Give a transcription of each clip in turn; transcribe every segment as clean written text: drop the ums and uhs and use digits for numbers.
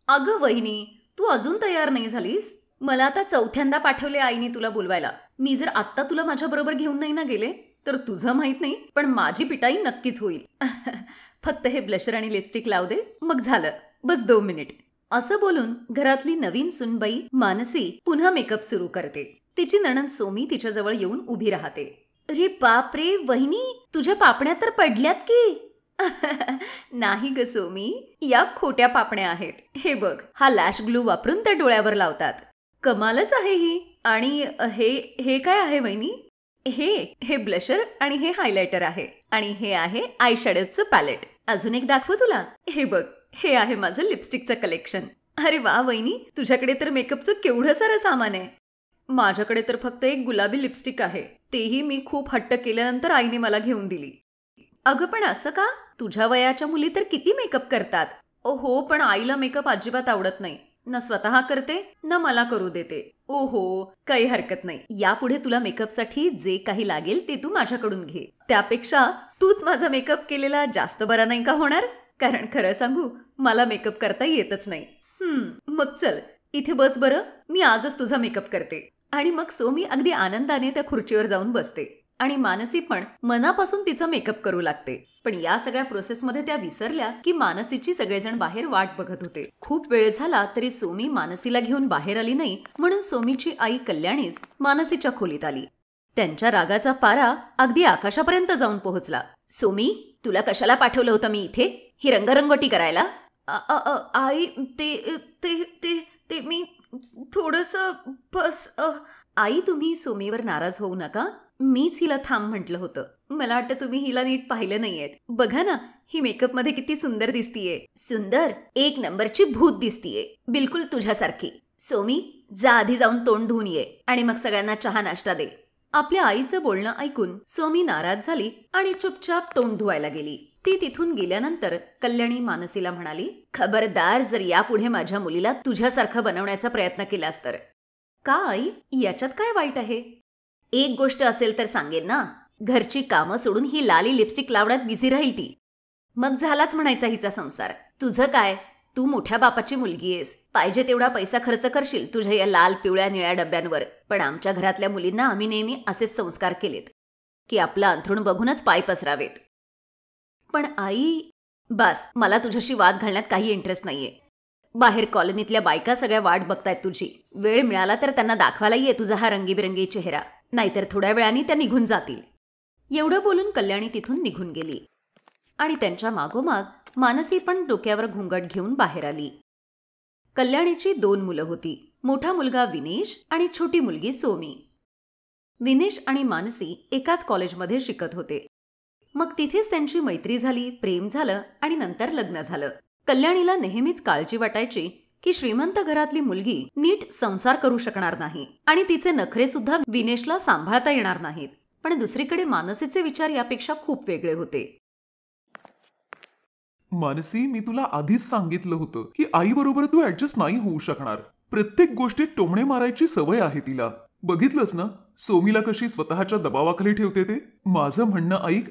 अगं वहिनी, तू अजून तयार नाही झालीस? मला आता चौथ्यांदा पाठवले आईने तुला बोलवायला. मी जर आत्ता तुला माझ्याबरोबर घेऊन नाही ना गेले तर तुझं माहित नाही पण माझी पिटाई नक्कीच होईल. फक्त हे ब्लशर आणि लिपस्टिक लाव दे, मग झालं. बस 2 मिनिट. असं बोलून घरातली नवीन सुनबाई मानसी पुन्हा मेकअप सुरू करते. तिची नणंद सोमी तिच्याजवळ येऊन उभी राहते. अरे बाप रे वहिनी, तुझ्या पापण्या तर पडल्यात की. नाही ग सोमी, या खोट्या पापण्या आहेत. हे बघ, हा लॅश ग्लू वापरून त्या डोळ्यावर लावतात. कमालच आहे ही. आणि हे हे काय आहे वहिनी? हे हे ब्लशर आणि हे हायलायटर आहे आणि हे आहे आय शॅडोचं पॅलेट. अजून एक दाखवू तुला? हे बघ, हे आहे माझं लिपस्टिकचं कलेक्शन. अरे वा वहिनी, तुझ्याकडे तर मेकअपचं केवढं सारं सामान आहे. माझ्याकडे तर फक्त एक गुलाबी लिपस्टिक आहे. तेही मी खूप हट्ट केल्यानंतर आईने मला घेऊन दिली. अगं पण असं का? तुझ्या वयाच्या मुली तर किती मेकअप करतात. ओहो, पण आईला मेकअप अजिबात आवडत नाही. न स्वतः करते न मला करू देते. ओहो, काही हरकत नाही. यापुढे तुला मेकअपसाठी जे काही लागेल ते तू माझ्याकडून घे. त्यापेक्षा तूच माझा मेकअप केलेला जास्त बरा नाही का होणार? कारण खरं सांगू, मला मेकअप करता येतच नाही. मग चल इथे बस बरं, मी आजच तुझा मेकअप करते. आणि मग सोमी अगदी आनंदाने त्या खुर्चीवर जाऊन बसते आणि मानसी पण मनापासून तिचा मेकअप करू लागते. पण या सगळ्या प्रोसेसमध्ये त्या विसरल्या की मानसीची सगळेजण बाहेर वाट बघत होते. खूप वेळ झाला तरी सोमी मानसीला घेऊन बाहेर आली नाही, म्हणून सोमीची आई कल्याणीच मानसीच्या खोलीत आली. त्यांच्या रागाचा पारा अगदी आकाशापर्यंत जाऊन पोहोचला. सोमी, तुला कशाला पाठवलं होतं मी इथे? ही रंगरंगोटी करायला? आई, ते ते ते ते मी थोडंसं बस. आई, तुम्ही सोमीवर नाराज होऊ नका. मीच हिला थांब म्हटलं होतं. मला वाटतं तुम्ही हिला नीट पाहिलं नाहीयेत. बघा ना, ही मेकअप मध्ये किती सुंदर दिसतीये. सुंदर, एक नंबरची भूत दिसतीये, बिलकुल तुझ्यासारखी. सोमी, जा आधी जाऊन तोंड धुवून ये आणि मग सगळ्यांना चहा नाश्ता दे. आपल्या आईचं बोलणं ऐकून सोमी नाराज झाली आणि चुपचाप तोंड धुवायला गेली. ती तिथून गेल्यानंतर कल्याणी मानसीला म्हणाली, खबरदार जर यापुढे माझ्या मुलीला तुझ्यासारखं बनवण्याचा प्रयत्न केलास तर. का आई, याच्यात काय वाईट आहे? एक गोष्ट असेल तर सांगेन ना. घरची कामं सोडून ही लाली लिपस्टिक लावण्यात बिझी राहील ती. मग झालाच म्हणायचा हिचा संसार. तुझं काय? तू मोठ्या बापाची मुलगी आहेस. पाहिजे तेवढा पैसा खर्च करशील तुझ्या या लाल पिवळ्या निळ्या डब्यांवर. पण आमच्या घरातल्या मुलींना आम्ही नेहमी असेच संस्कार केलेत की आपलं अंथरूण बघूनच पाय पसरावेत. पण आई, बस, मला तुझ्याशी वाद घालण्यात काही इंटरेस्ट नाहीये. बाहेर कॉलनीतल्या बायका सगळ्या वाट बघतायत तुझी. वेळ मिळाला तर त्यांना दाखवायला ये तुझा हा रंगीबिरंगी चेहरा, नाहीतर थोड्या वेळाने त्या निघून जातील. एवढं बोलून कल्याणी तिथून निघून गेली आणि त्यांच्या मागोमाग मानसी पण डोक्यावर घुंगट घेऊन बाहेर आली. कल्याणीची 2 मुलं होती. मोठा मुलगा विनेश आणि छोटी मुलगी सोमी. विनेश आणि मानसी एकाच कॉलेजमध्ये शिकत होते. मग तिथेच त्यांची मैत्री झाली, प्रेम झालं आणि नंतर लग्न झालं. कल्याणीला नेहमीच काळजी वाटायची की श्रीमंत घरातली मुलगी नीट संसार करू शकणार नाही आणि तिचे नखरे सुद्धा विनेशला सांभाळता येणार नाहीत. पण दुसरीकडे मानसीचे विचार यापेक्षा खूप वेगळे होते. मानसी, मी तुला आधीच सांगितलं होतं की आई बरोबर तू ऍडजस्ट नाही होऊ शकणार. प्रत्येक गोष्टीत टोमणे मारायची सवय आहे तिला. बघितलंस ना सोमीला कशी स्वतःच्या दबावाखाली ठेवते ते. माझं म्हणणं ऐक.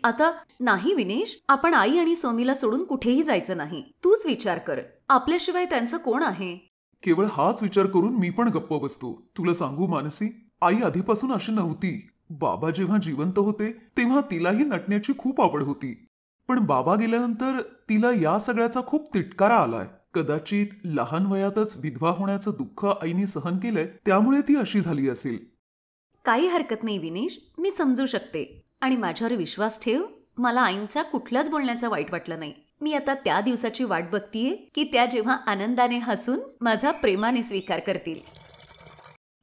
आता नाही विनेश, आपण आई आणि सोमीला सोडून कुठेही जायचं नाही. तूच विचार कर, आपल्याशिवाय त्यांचं कोण आहे? केवळ हाच विचार करून मी पण गप्प बसतो. तुला सांगू मानसी, आई आधीपासून अशी नव्हती. बाबा जेव्हा जिवंत होते तेव्हा तिलाही नटण्याची खूप आवड होती. पण बाबा गेल्यानंतर तिला या सगळ्याचा खूप तिटकारा आलाय. कदाचित लहान वयातच विधवा होण्याचं दुःख आईने सहन केलंय, त्यामुळे ती अशी झाली असेल. काही हरकत नाही विनेश, मी समजू शकते आणि माझ्यावर विश्वास ठेव. मला आईंच्या कुठल्याच बोलण्याचं वाईट वाटलं नाही. मी आता त्या दिवसाची वाट बघतीये की त्या जेव्हा आनंदाने हसून माझा प्रेमाने स्वीकार करतील.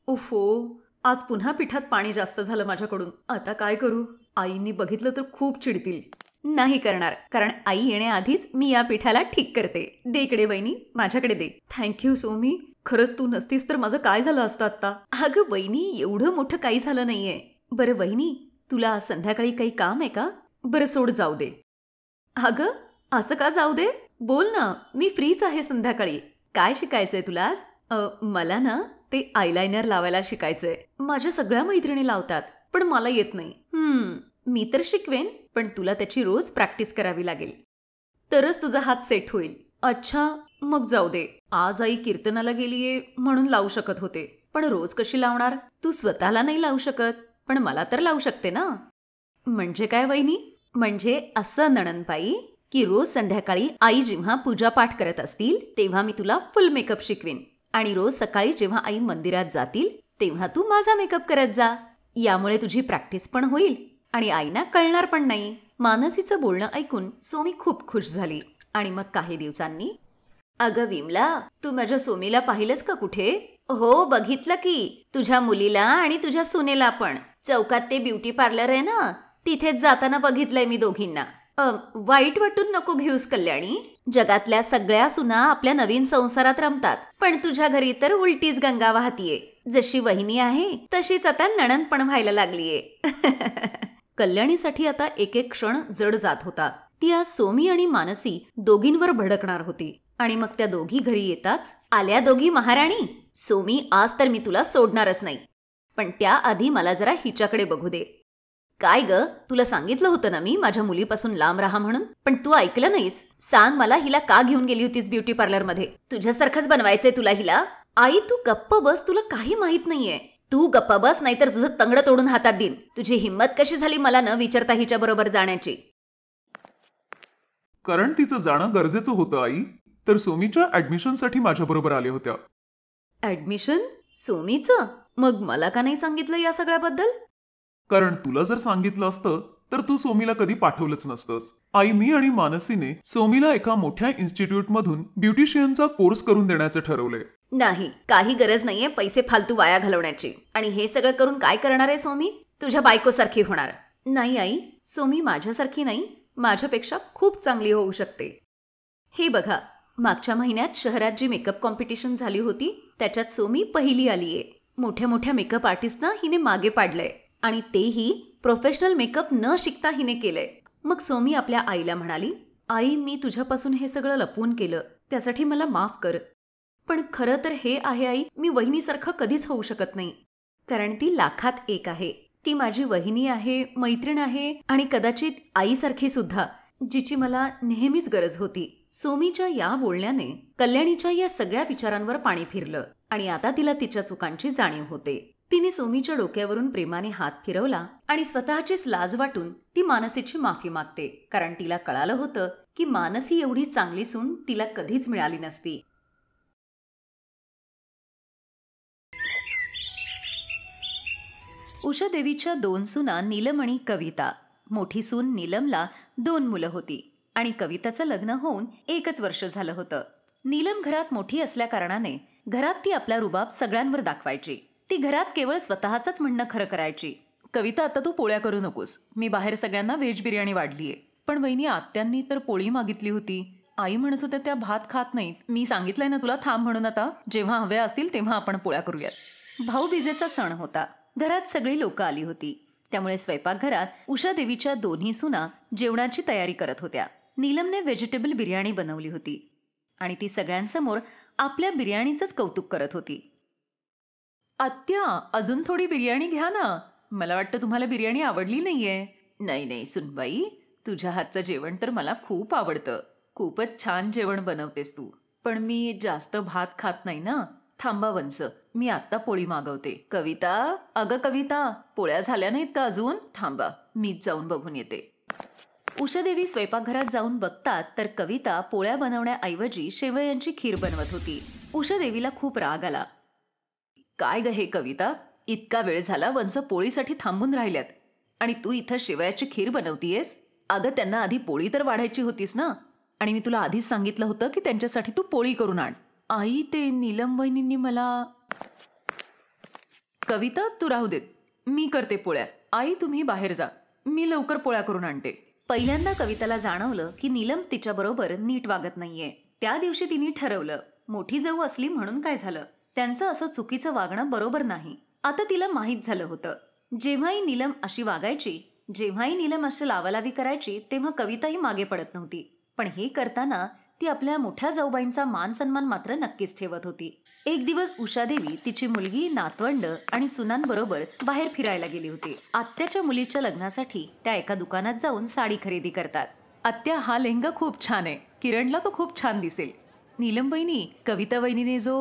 उफो, आज पुन्हा पिठात पाणी जास्त झालं माझ्याकडून. आता काय करू? आईंनी बघितलं तर खूप चिडतील. नाही करणार, कारण आई येण्याआधीच मी या पिठाला ठीक करते. दे इकडे वहिनी, माझ्याकडे दे. थँक्यू सोमी, खरंच तू नसतीस तर माझं काय झालं असतं आता. अगं वहिनी, एवढं मोठं काही झालं नाहीये. बरं वहिनी, तुला आज संध्याकाळी काही काम आहे का? बरं सोड, जाऊ दे. अगं असं का जाऊ दे? बोल ना, मी फ्रीच आहे संध्याकाळी. काय शिकायचंय तुला आज? मला ना ते आयलाइनर लावायला शिकायचंय. माझ्या सगळ्या मैत्रिणी लावतात पण मला येत नाही. मी तर शिकवेन, पण तुला त्याची रोज प्रॅक्टिस करावी लागेल, तरच तुझा हात सेट होईल. अच्छा, मग जाऊ दे. आज आई कीर्तनाला गेलीये म्हणून लावू शकत होते, पण रोज कशी लावणार? तू स्वतःला नाही लावू शकत, पण मला तर लावू शकते ना. म्हणजे काय वहिनी? म्हणजे असं नणंदबाई की रोज संध्याकाळी आई जेव्हा पूजापाठ करत असतील तेव्हा मी तुला फुल मेकअप शिकवीन, आणि रोज सकाळी जेव्हा आई मंदिरात जातील तेव्हा तू माझा मेकअप करत जा. यामुळे तुझी प्रॅक्टिस पण होईल आणि आईना कळणार पण नाही. मानसीचं बोलणं ऐकून सोमी खूप खुश झाली. आणि मग काही दिवसांनी, अगं विमला, तू माझ्या सोमीला पाहिलंस का कुठे? हो बघितलं की, तुझ्या मुलीला आणि तुझ्या सुनेला पण. चौकात ते ब्युटी पार्लर आहे ना, तिथेच जाताना बघितलंय मी दोघींना. वाईट वाटून नको घेऊस कल्याणी. जगातल्या सगळ्या सुना आपल्या नवीन संसारात रमतात, पण तुझ्या घरी तर उलटीच गंगा वाहतीये. जशी वहिनी आहे तशीच आता नणंद पण व्हायला लागलीये. कल्याणीसाठी आता एक एक क्षण जड जात होता. ती आज सोमी आणि मानसी दोघींवर भडकणार होती. आणि मग त्या दोघी घरी येताच, आल्या दोघी महाराणी. सोमी, आज तर मी तुला सोडणारच नाही, पण त्याआधी मला जरा हिच्याकडे बघू दे. काय ग, तुला सांगितलं होतं ना मी माझ्या मुलीपासून लांब राहा म्हणून, पण तू ऐकलं नाहीस. सांग मला, हिला का घेऊन गेली होतीस ब्युटी पार्लरमध्ये? तुझ्यासारखंच बनवायचंय तुला हिला? आई तू गप्प बस, तुला काही माहित नाहीये. तू गप्प बस, नाहीतर तुझं तंगड तोडून हातात देईन. तुझी हिंमत कशी झाली मला न विचारता हिच्या बरोबर जाण्याची? कारण तिचं जाणं गरजेचं होतं आई, तर सोमीच्या ऍडमिशनसाठी माझ्या बरोबर आल्या होत्या. ऍडमिशन? सोमीचं? मग मला का नाही सांगितलं या सगळ्याबद्दल? कारण तुला जर सांगितलं असतं तर तू सोमीला कधी पाठवलंच नसतंस. आई, मी आणि मानसीने सोमीला एका मोठ्या इन्स्टिट्यूटमधून ब्युटिशियनचा कोर्स करून देण्याचं ठरवलंय. नाही, काही गरज नाहीये पैसे फालतू वाया घालवण्याची. आणि हे सगळं करून काय करणार आहे सोमी? तुझ्या बायकोसारखी होणार. नाही आई, सोमी माझ्यासारखी नाही, माझ्यापेक्षा खूप चांगली होऊ शकते. हे बघा, मागच्या महिन्यात शहरात जी मेकअप कॉम्पिटिशन झाली होती त्याच्यात सोमी पहिली आलीये. मोठ्या मोठ्या मेकअप आर्टिस्टना हिने मागे पाडलंय, आणि तेही प्रोफेशनल मेकअप न शिकता हिने केलंय. मग सोमी आपल्या आईला म्हणाली, आई मी तुझ्यापासून हे सगळं लपवून केलं, त्यासाठी मला माफ कर. पण खरं तर हे आहे आई, मी वहिनीसारखं कधीच होऊ शकत नाही. कारण ती लाखात एक आहे. ती माझी वहिनी आहे, मैत्रीण आहे, आणि कदाचित आईसारखी सुद्धा, जिची मला नेहमीच गरज होती. सोमीच्या या बोलण्याने कल्याणीच्या या सगळ्या विचारांवर पाणी फिरलं, आणि आता तिला तिच्या चुकांची जाणीव होते. तिने सोमीच्या डोक्यावरून प्रेमाने हात फिरवला आणि स्वतःचीच लाज वाटून ती मानसीची माफी मागते. कारण तिला कळालं होतं की मानसी एवढी चांगली सून तिला कधीच मिळाली नसती. उषा देवीच्या 2 सुना नीलम आणि कविता. मोठी सून नीलमला 2 मुलं होती आणि कविताचं लग्न होऊन 1च वर्ष झालं होतं. नीलम घरात मोठी असल्या कारणाने घरात ती आपला रुबाब सगळ्यांवर दाखवायची. ती घरात केवळ स्वतःच म्हणणं खरं करायची. कविता, आता तू पोळ्या करू नकोस, मी बाहेर सगळ्यांना व्हेज बिर्याणी वाढलीये. पण वहिनी, आत्यांनी तर पोळी मागितली होती. आई म्हणत होत्या त्या भात खात नाहीत. मी सांगितलंय ना तुला, थांब म्हणून. आता जेव्हा हव्या असतील तेव्हा आपण पोळ्या करूयात. भाऊबीजेचा सण होता. घरात सगळी लोक आली होती. त्यामुळे स्वयंपाकघरात उषा देवीच्या 2ही सुना जेवणाची तयारी करत होत्या. नीलमने व्हेजिटेबल बिर्याणी बनवली होती आणि ती सगळ्यांसमोर आपल्या बिर्याणीचंच कौतुक करत होती. आत्या, अजून थोडी बिर्याणी घ्या ना. मला वाटतं तुम्हाला बिर्याणी आवडली नाहीये. नाही नाही सुनबाई, तुझ्या हातचं जेवण तर मला खूप आवडतं. खूपच छान जेवण बनवतेस तू. पण मी जास्त भात खात नाही ना. थांबा वंस, मी आत्ता पोळी मागवते. कविता, अगं कविता, पोळ्या झाल्या नाहीत का अजून? थांबा, मीच जाऊन बघून येते. उषादेवी स्वयंपाकघरात जाऊन बघतात तर कविता पोळ्या बनवण्याऐवजी शेवयांची खीर बनवत होती. उषादेवीला खूप राग आला. काय ग हे कविता, इतका वेळ झाला वंस पोळीसाठी थांबून राहिल्यात आणि तू इथं शेवयाची खीर बनवतीयेस? अगं त्यांना आधी पोळी तर वाढायची होतीस ना, आणि मी तुला आधीच सांगितलं होतं की त्यांच्यासाठी तू पोळी करून आण. आई, ते नीलम वहिनींनी मला. कविता, तू राहू देत, मी करते पोळ्या. आई तुम्ही बाहेर जा, मी लवकर पोळ्या करून आणते. पहिल्यांदा कविताला जाणवलं की नीलम तिच्याबरोबर नीट वागत नाहीये. त्या दिवशी तिने ठरवलं, मोठी जाऊ असली म्हणून काय झालं, त्यांचं असं चुकीचं वागणं बरोबर नाही. आता तिला माहीत झालं होतं, जेव्हाही नीलम अशी वागायची, जेव्हाही नीलम अशी लावालावी करायची, तेव्हा कविताही मागे पडत नव्हती. पण हे करताना ती आपल्या मोठ्या जाऊबाईंचा मान सन्मान मात्र नक्कीच ठेवत होती. एक दिवस उषादेवी तिची मुलगी, नातवंड आणि सुनांबरोबर बाहेर फिरायला गेली होती. आत्याच्या मुलीच्या लग्नासाठी त्या एका दुकानात जाऊन साडी खरेदी करतात. आत्या, हा लेहंगा खूप छान आहे, किरणला तो खूप छान दिसेल. नीलम वहिनी, कविता वहिनीने जो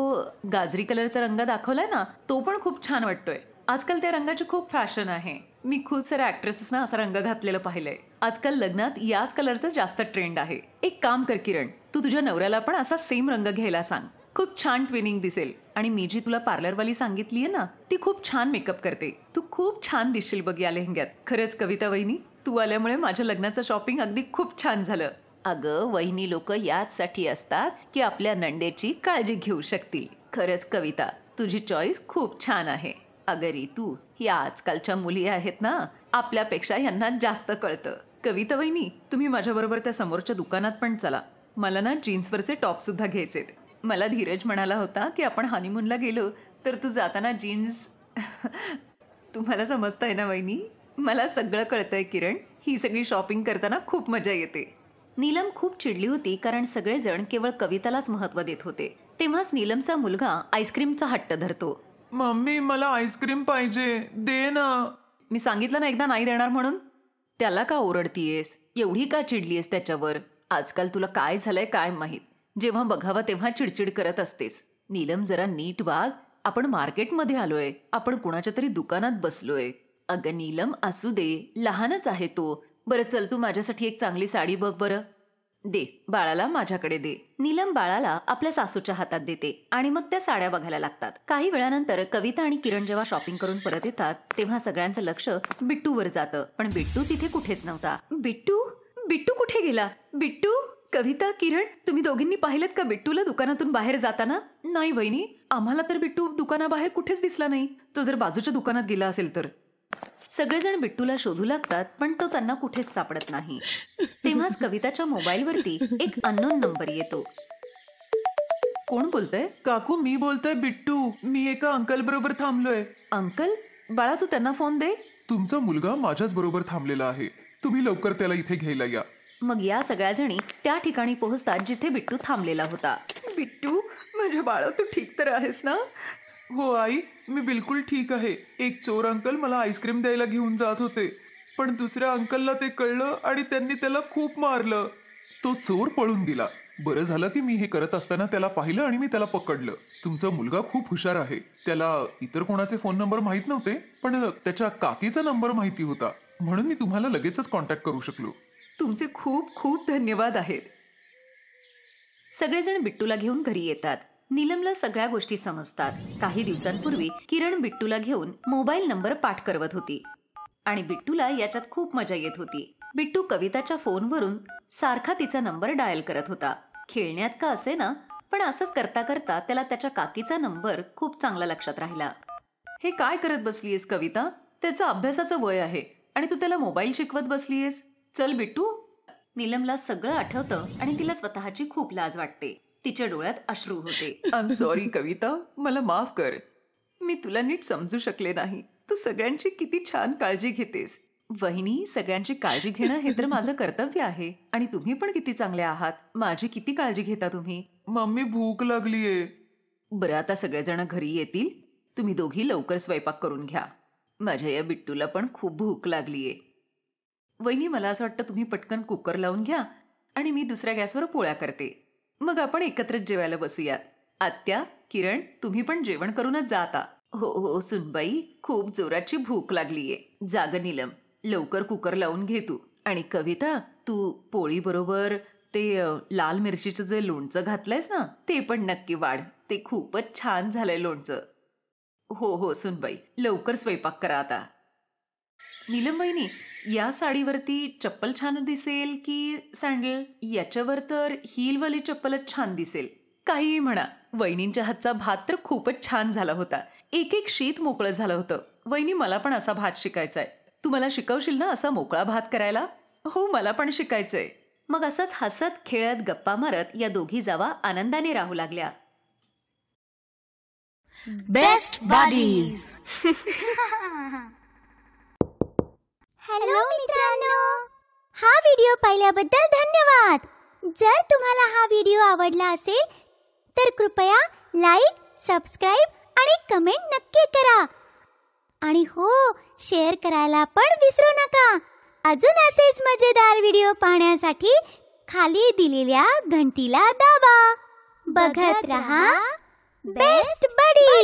गाजरी कलरचा रंग दाखवलाय ना, तो पण खूप छान वाटतोय. आजकाल त्या रंगाची खूप फॅशन आहे. मी खूप साऱ्या ऍक्ट्रेसेसना असा रंग घातलेलं पाहिलंय. आजकाल लग्नात याच कलरचा जास्त ट्रेंड आहे. एक काम कर किरण, तू तुझ्या नवऱ्याला पण असा सेम रंग घ्यायला सांग. खूप छान ट्विनिंग दिसेल. आणि मी जी तुला पार्लरवाली सांगितलीये ना, ती खूप छान मेकअप करते. तू खूप छान दिसशील बघ या लेहंग्यात. खरंच कविता वहिनी, तू आल्यामुळे माझ्या लग्नाचं शॉपिंग अगदी खूप छान झालं. अगं वहिनी लोक याचसाठी असतात की आपल्या नंदेची काळजी घेऊ शकतील. खरंच कविता, तुझी चॉईस खूप छान आहे. अगं रितू, या आजकालच्या मुली आहेत ना, आपल्यापेक्षा यांना जास्त कळतं. कविता वहिनी, तुम्ही माझ्याबरोबर त्या समोरच्या दुकानात पण चला. मला ना जीन्सवरचे टॉप सुद्धा घ्यायचेत. मला धीरज म्हणाला होता की आपण हनीमूनला गेलो तर तू जाताना जीन्स तुम्हाला समजताय ना वहिनी? मला सगळं कळतंय किरण. ही सगळी शॉपिंग करताना खूप मजा येते. नीलम खूप चिडली होती कारण सगळेजण केवळ कवितालाच महत्त्व देत होते. तेव्हाच नीलमचा मुलगा आईस्क्रीमचा हट्ट धरतो. मम्मी, मला आईस्क्रीम पाहिजे, दे ना. मी सांगितलं ना एकदा नाही देणार म्हणून. त्याला का ओरडतीयेस? एवढी का चिडलीयेस त्याच्यावर? आजकाल तुला काय झालंय काय माहीत. जेव्हा बघावं तेव्हा चिडचिड करत असतेस. नीलम, जरा नीट वाग. आपण मार्केटमध्ये आलोय, आपण कुणाच्या तरी दुकानात बसलोय. अगं नीलम, असू दे, लहानच आहे तो. बरं चल, तू माझ्यासाठी एक चांगली साडी बघ बरं. दे, बाळाला माझ्याकडे दे. नीलम बाळाला आपल्या सासूच्या हातात देते आणि मग त्या साड्या बघायला लागतात. काही वेळानंतर कविता आणि किरण जेव्हा शॉपिंग करून परत येतात तेव्हा सगळ्यांचं लक्ष बिट्टूवर जातं. पण बिट्टू तिथे कुठेच नव्हता. बिट्टू कुठे गेला? बिट्टू? कविता, किरण, तुम्ही दोघींनी पाहिलं का बिट्टूला दुकानातून बाहेर जाताना? नाही वहिनी, आम्हाला तर बिट्टू दुकानाबाहेर कुठेच दिसला नाही. तो जर बाजूच्या दुकानात गेला असेल तर. सगळेजण बिट्टूला शोधू लागतात पण तो त्यांना कुठेच सापडत नाही. तेव्हाच कविताच्या मोबाईलवरती एक अननोन नंबर येतो. कोण बोलतंय? काकू, मी बोलतोय बिट्टू. मी एका अंकल बरोबर थांबलोय. अंकल? बाळा, तू त्यांना फोन दे. तुमचा मुलगा माझ्याच बरोबर थांबलेला आहे. तुम्ही लवकर त्याला इथे घ्यायला या. मग या सगळ्या जणी त्या ठिकाणी पोहोचतात जिथे बिट्टू थांबलेला होता. बिट्टू, माझ्या बाळा, तू ठीक तर आहेस ना? हो आई, मी बिलकुल ठीक आहे. एक चोर अंकल मला आईस्क्रीम द्यायला घेऊन जात होते, पण दुसऱ्या अंकलला ते कळलं आणि त्यांनी त्याला खूप मारलं. तो चोर पळून गेला. बरं झालं की मी हे करत असताना त्याला पाहिलं आणि मी त्याला पकडलं. तुमचा मुलगा खूप हुशार आहे. त्याला इतर कोणाचे फोन नंबर माहीत नव्हते, पण त्याच्या काकीचा नंबर माहिती होता, म्हणून मी तुम्हाला लगेचच कॉन्टॅक्ट करू शकलो. तुमचे खूप खूप धन्यवाद आहेत. सगळेजण बिट्टूला घेऊन घरी येतात. नीलमला सगळ्या गोष्टी समजतात. काही दिवसांपूर्वी किरण बिट्टूला घेऊन मोबाईल नंबर पाठ करवत होती आणि बिट्टूला याच्यात खूप मजा येत होती. बिट्टू कविताच्या फोनवरून सारखा तिचा नंबर डायल करत होता. खेळण्यात का असे ना, पण असंच करता करता त्याला त्याच्या काकीचा नंबर खूप चांगला लक्षात राहिला. हे काय करत बसलीयस कविता? त्याचं अभ्यासाचं वय आहे आणि तू त्याला मोबाईल शिकवत बसलीयस. चल बिट्टू. नीलमला सगळं आठवतं आणि तिला स्वतःची खूप लाज वाटते. तिच्या डोळ्यात अश्रू होते. आय एम सॉरी कविता, मला माफ कर. मी तुला नीट समजू शकले नाही. तू सगळ्यांची किती छान काळजी घेतेस. वहिनी, सगळ्यांची काळजी घेणं हे तर माझं कर्तव्य आहे आणि तुम्ही पण किती चांगले आहात. माझी किती काळजी घेता तुम्ही. मम्मी, भूक लागलीये. बरं, आता सगळेजण घरी येतील. तुम्ही दोघी लवकर स्वयंपाक करून घ्या. माझ्या या बिट्टूला पण खूप भूक लागलीये. वहिनी, मला असं वाटतं तुम्ही पटकन कुकर लावून घ्या आणि मी दुसऱ्या गॅसवर पोळ्या करते. मग आपण एकत्रच जेवायला बसूयात. आत्या, किरण, तुम्ही पण जेवण करूनच जा आता. हो हो सुनबाई, खूप जोराची भूक लागलीये. जाग नीलम, लवकर कुकर लावून घे तू. आणि कविता, तू पोळी बरोबर ते लाल मिरचीचं जे लोणचं घातलंयस ना, ते पण नक्की वाढ. ते खूपच छान झालंय लोणचं. हो हो सुनबाई, लवकर स्वयंपाक करा आता. नीलम वहिनी, या साडीवरती चप्पल छान दिसेल की सँडल? याच्यावर तर हीलवाली चप्पलच छान दिसेल. काहीही म्हणा, वहिनींच्या हातचा भात तर खूपच छान झाला होता. एक एक शीत मोकळं झालं होतं. वहिनी, मला पण असा भात शिकायचाय. तू मला शिकवशील ना असा मोकळा भात करायला? हो, मला पण शिकायचंय. मग असंच हसत खेळत गप्पा मारत या दोघी जावा आनंदाने राहू लागल्या. Best buddies. हॅलो मित्रांनो, हा व्हिडिओ पाहिल्याबद्दल धन्यवाद. जर तुम्हाला हा व्हिडिओ आवडला असेल तर कृपया लाईक, सबस्क्राईब आणि कमेंट नक्की करा. आणि हो, शेअर करायला पण विसरू नका. अजून असेच मजेदार व्हिडिओ पाहण्यासाठी खाली दिलेल्या घंटीला दाबा. बघत रहा बेस्ट बडी.